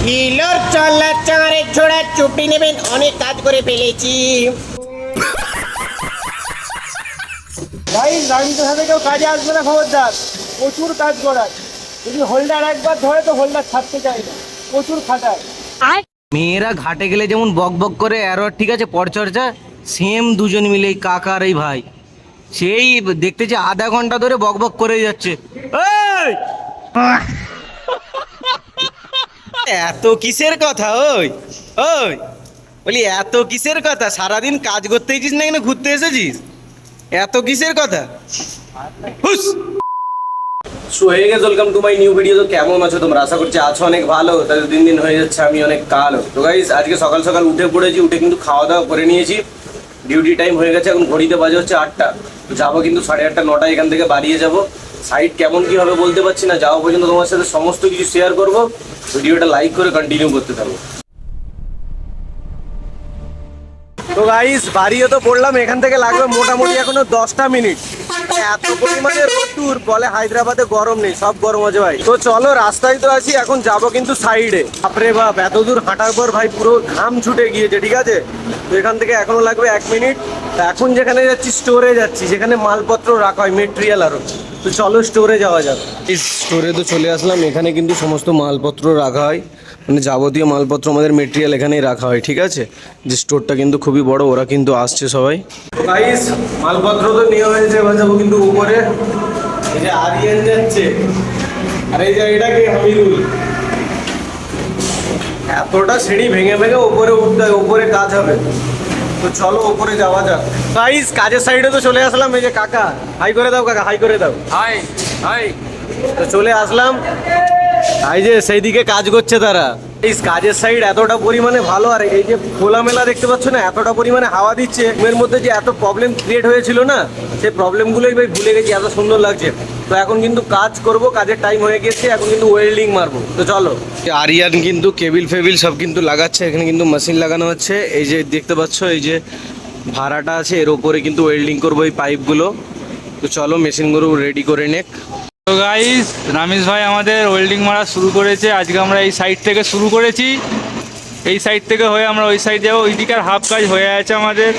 নীলর চল্লা চাঁড়ে ছোড়া চুপড়ি নেবেন, অনেক কাজ করে ফেলেছি। ভাই গাড়িটার সাথে কেউ কাজে আসবে না, খবরদার। প্রচুর কাজ করায়, যদি হোল্ডার একবার ধরে তো হোল্ডার ছাড়তে চায় না, প্রচুর খাটায়। মেয়েরা ঘাটে গেলে যেমন বক বক করে অ্যারোয়ার, ঠিক আছে, পরচর্চা, সেম দুজন মিলে এই কাকা আর এই ভাই সেই দেখতেছি আধা ঘন্টা ধরে বক বক করে যাচ্ছে। এই! এত কিসের কথা? ওই ওই বলি এত কিসের কথা? সারাদিন কাজ করতে এসেছিস না এখানে ঘুরতে এসেছিস? এত কিসের কথা? হুস! So hey guys, welcome to my new video. তো কেমন আছো তোমরা? আশা করছি আছো অনেক ভালো। তাহলে দিন দিন হয়ে যাচ্ছে আমি অনেক কালো। তো গাইস আজকে সকাল সকাল উঠে পড়েছি, উঠে কিন্তু খাওয়া দাওয়া করে নিয়েছি। ডিউটি টাইম হয়ে গেছে, এখন ঘড়িতে বাজে হচ্ছে 8টা। তো যাবো কিন্তু 8:30 9টায় এখান থেকে বাড়িয়ে যাবো। সাইড কেমন কি হবে বলতে পারছি না, যাওয়া পর্যন্ত তোমার সাথে সমস্ত কিছু শেয়ার করবো। ভিডিওটা লাইক করে কন্টিনিউ করতে থাকো। তো গাইস বাড়িও তো পড়লাম, এখান থেকে লাগবে মোটামুটি এখনো 10টা মিনিট। এত পরিমাণে রোদ্দুর, বলে হায়দ্রাবাদে গরম নেই, সব গরম আছে ভাই। তো চলো, রাস্তায় তো আছি, এখন যাব কিন্তু সাইডে। বাপরে বাপ, এত দূর হাঁটার পর ভাই পুরো ঘাম ছুটে গিয়েছে, ঠিক আছে। তো এখান থেকে এখনো লাগবে 1 মিনিট। তো এখন যেখানে যাচ্ছি, স্টোরে যাচ্ছি, যেখানে মালপত্র রাখা হয়, মেটেরিয়াল আরো। তো চলো স্টোরে যাওয়া যাক। এই স্টোরে তো চলে আসলাম, এখানে কিন্তু সমস্ত মালপত্র রাখা হয়, মানে যাবতীয় মালপত্র, আমাদের মেটেরিয়াল এখানেই রাখা হয়, ঠিক আছে। যে স্টোরটা কিন্তু খুবই বড়, ওরা কিন্তু আসছে সবাই। গাইস মালপত্র তো নেওয়া হয়েছে, এবার যাবো কিন্তু উপরে। এই যে আরিয়ান যাচ্ছে, আর এই যে এটা কি হামিদুল। এতটা সিঁড়ি ভেঙে ভেঙে উপরে উঠতে হয়, উপরে কাজ হবে। তো চলো উপরে যাওয়া যাক। গাইস কাজের সাইডে তো চলে আসলাম, এই যে কাকা, হাই করে দাও কাকা, হাই করে দাও। High high. তো চলে আসলাম, এই যে সেই দিকে কাজ করছে তারা। এই কাজের সাইড এতটা পরিমাণে ভালো, আর এই যে খোলামেলা দেখতে পাচ্ছ না, এতটা পরিমাণে হাওয়া দিচ্ছে। এর মধ্যে যে এত প্রবলেম ক্রিয়েট হয়েছিল না, সেই প্রবলেমগুলোই ভাই ভুলে গেছি, এত সুন্দর লাগছে। তো এখন কিন্তু কাজ করব, কাজের টাইম হয়ে গেছে, এখন কিন্তু ওয়েল্ডিং মারবো। তো চলো। আরিয়ান কিন্তু কেবিল ফেবিল সব কিন্তু লাগাচ্ছে, এখানে কিন্তু মেশিন লাগানো হচ্ছে। এই যে দেখতে পাচ্ছ, এই যে ভাড়াটা আছে, এর ওপরে কিন্তু ওয়েল্ডিং করবো এই পাইপগুলো। তো চলো মেশিনগুলো রেডি করে নেক। তো গাইস রামেশ ভাই আমাদের ওয়েল্ডিং মারা শুরু করেছে। আজকে আমরা এই সাইড থেকে শুরু করেছি, এই সাইড থেকে হয়ে আমরা ওই সাইড যাবো। ওইদিকে আর হাফ কাজ হয়ে আছে আমাদের,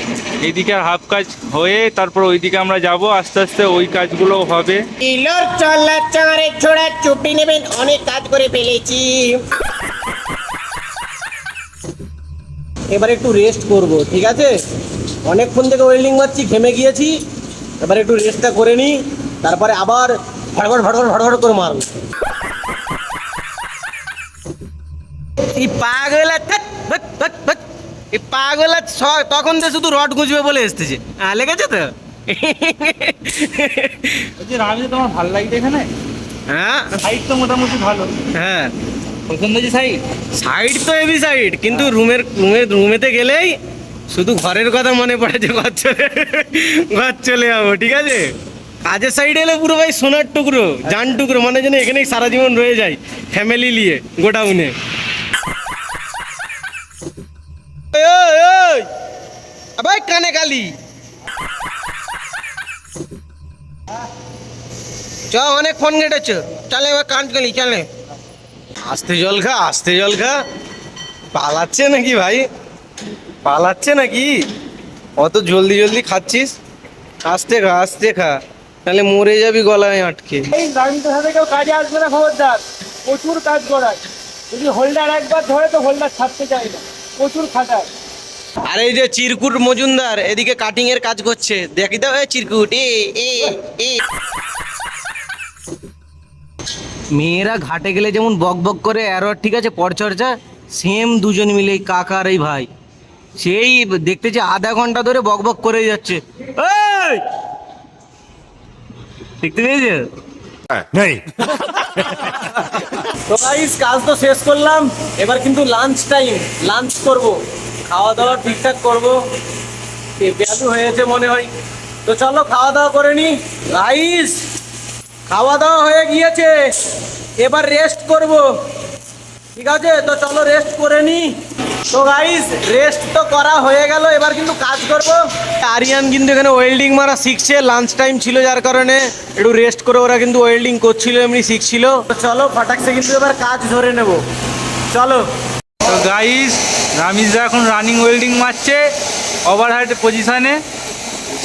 এইদিকে আর হাফ কাজ হয়ে তারপর ওইদিকে আমরা যাব। আস্তে আস্তে ওই কাজগুলো হবে। নীলর চল্লা চাঁড়ে ছোড়া চুপড়ি নেবেন, অনেক কাজ করে ফেলেছি। এবার একটু রেস্ট করব, ঠিক আছে। অনেকক্ষণ থেকে ওয়েল্ডিং মারছি, ঘেমে গিয়েছি। এবার একটু রেস্টটা করে নিই, তারপরে আবার ভড়ভড় ভড়ভড় ভড়ভড় করে মারবো। এই পাগলা এই পাগলা তখন তো শুধু রড গুঁজবে বলে এসতেছে। লেগেছে তো? রামেশ তোমার ভালো লাগছে এখানে? হ্যাঁ সাইড তো মোটামুটি ভালো। হ্যাঁ, পছন্দ হয়েছে সাইড? সাইড তো হেভি সাইড, কিন্তু রুমেতে গেলেই শুধু ঘরের কথা মনে পড়ে, যে ঘর চলে যাবো, ঠিক আছে। কাজের সাইডে এলে পুরো ভাই সোনার টুকরো, জান টুকরো, মানে যেন এখানেই সারা জীবন রয়ে যায় ফ্যামিলি নিয়ে গোডাউনে। ভাই কানে কালি চ, অনেক ফোন কেটেছ, চলে এবার কান কালি চলে। আস্তে জল খা, আস্তে জল খা। পালাচ্ছে নাকি ভাই? পালাচ্ছে নাকি? অত জলদি জলদি খাচ্ছিস? আস্তে খা, আস্তে খা, তাহলে মরে যাবি গলায় আটকে। এই গাড়িটার সাথে কেউ কাজে আসবে না, খবরদার। প্রচুর কাজ করায়, যদি হোল্ডার একবার ধরে তো হোল্ডার ছাড়তে চায় না, প্রচুর খাটায়। আর এই যে চিরকুট মজুমদার এদিকে কাটিং এর কাজ করছে, দেখি দাও এই চিরকুট। এ মেয়েরা ঘাটে গেলে যেমন বক বক করে অ্যারোয়ার, ঠিক আছে, পরচর্চা, সেম দুজন মিলে এই কাকা আর এই ভাই সেই দেখতেছি আধা ঘন্টা ধরে বক বক করে যাচ্ছে। এই! দেখতে পেয়েছে? তো গাইস কাজ তো শেষ করলাম, এবার কিন্তু লাঞ্চ টাইম, লাঞ্চ করব, খাওয়া দাওয়া ঠিকঠাক করব। পেঁয়াজু হয়েছে মনে হয়। তো চলো খাওয়া দাওয়া করে নি। গাইস খাওয়া দাওয়া হয়ে গিয়েছে, এবার রেস্ট করব, ঠিক আছে। তো চলো রেস্ট করে নি। তো গাইস রেস্ট তো করা হয়ে গেল, এবার কিন্তু কাজ করব। আরিয়ান কিন্তু এখানে ওয়েল্ডিং মারা শিখছে, লাঞ্চ টাইম ছিল যার কারণে একটু রেস্ট করে ওরা কিন্তু ওয়েল্ডিং করছিল, এমনি শিখছিল। তো চলো ফাটাকসে কিন্তু এবার কাজ ধরে নেব। চলো। তো গাইস রামিজদা এখন রানিং ওয়েল্ডিং মারছে ওভারহেড পজিশানে।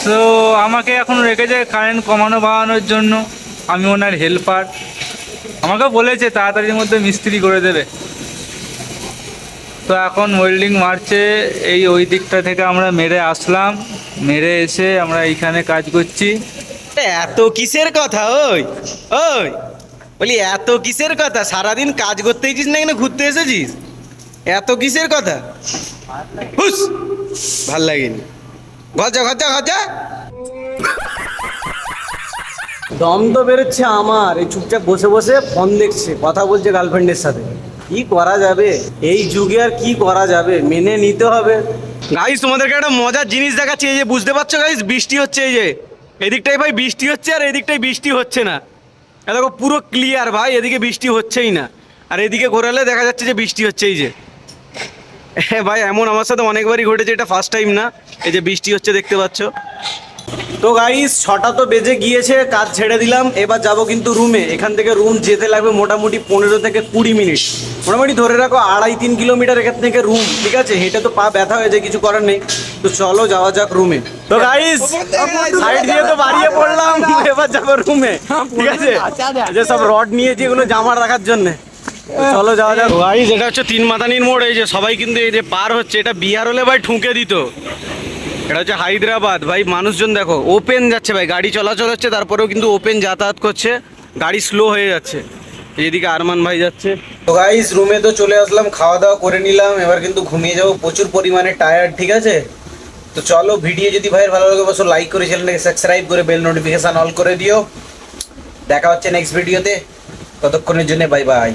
তো আমাকে এখন রেখেছে কারেন্ট কমানো বাড়ানোর জন্য, আমি ওনার হেল্পার। আমাকে বলেছে তাড়াতাড়ির মধ্যে মিস্ত্রি করে দেবে। তো এখন ওয়েল্ডিং মারছে, এই ওই দিকটা থেকে আমরা মেরে আসলাম, মেরে এসে আমরা এইখানে কাজ করছি। এত কিসের কথা? ওই ওই বলি এত কিসের কথা? সারাদিন কাজ করতে এসেছিস না এখানে ঘুরতে এসেছিস? এত কিসের কথা? হুস, ভাল লাগেনি। ঘর যা ঘর যা ঘর যা। দম তো বেরোচ্ছে আমার, এই চুপচাপ বসে বসে ফোন দেখছে, কথা বলছে গার্লফ্রেন্ডের সাথে। কি করা যাবে এই যুগে, আর কি করা যাবে, মেনে নিতে হবে। গাইস তোমাদেরকে একটা মজার জিনিস দেখাচ্ছি, এই যে বুঝতে পারছো গাইস, বৃষ্টি হচ্ছে, এই যে এদিকটাই ভাই বৃষ্টি হচ্ছে আর এদিকটাই বৃষ্টি হচ্ছে না। দেখো পুরো ক্লিয়ার ভাই, এদিকে বৃষ্টি হচ্ছেই না, আর এদিকে ঘোরালে দেখা যাচ্ছে যে বৃষ্টি হচ্ছে। এই যে ভাই এমন আমার সাথে অনেকবারই ঘটেছে, এটা ফার্স্ট টাইম না। এই যে বৃষ্টি হচ্ছে দেখতে পাচ্ছ। তো গাইস 6টা তো বেজে গিয়েছে, কাজ ছেড়ে দিলাম, এবার যাব কিন্তু রুমে। এখান থেকে রুম যেতে লাগবে মোটামুটি 15 থেকে 20 মিনিট, মোটামুটি ধরে রাখো 2.5-3 কিলোমিটার এখান থেকে রুম। ঠিক আছে, হেঁটে তো পা ব্যথা হয়ে যায়, কিছু করার নেই। তো চলো যাওয়া যাক রুমে। তো গাইস সাইড দিয়ে তো বাড়িয়ে পড়লাম, এবার যাবো রুমে। ঠিক আছে, যে সব রড নিয়েছি এগুলো জামা রাখার জন্য। চলো যাওয়া যাক। গাইস এটা হচ্ছে 3 মাথানির মোড়। এই যে সবাই কিন্তু এই যে পার হচ্ছে, এটা বিহার হলে ভাই ঠুকে দিত। এটা হচ্ছে হায়দ্রাবাদ ভাই, মানুষজন দেখো ওপেন যাচ্ছে ভাই, গাড়ি চলাচল হচ্ছে তারপরেও কিন্তু ওপেন যাতায়াত করছে, গাড়ি স্লো হয়ে যাচ্ছে। এদিকে আরমান ভাই যাচ্ছে। তো গাইস রুমে তো চলে আসলাম, খাওয়া দাওয়া করে নিলাম, এবার কিন্তু ঘুমিয়ে যাবো, প্রচুর পরিমাণে টায়ার্ড। ঠিক আছে, তো চলো ভিডিও যদি ভাইয়ের ভালো লাগে অবশ্যই লাইক করে চ্যানেলটাকে সাবস্ক্রাইব করে বেল নোটিফিকেশন অল করে দিও। দেখা হচ্ছে নেক্সট ভিডিওতে, ততক্ষণের জন্য বাই বাই।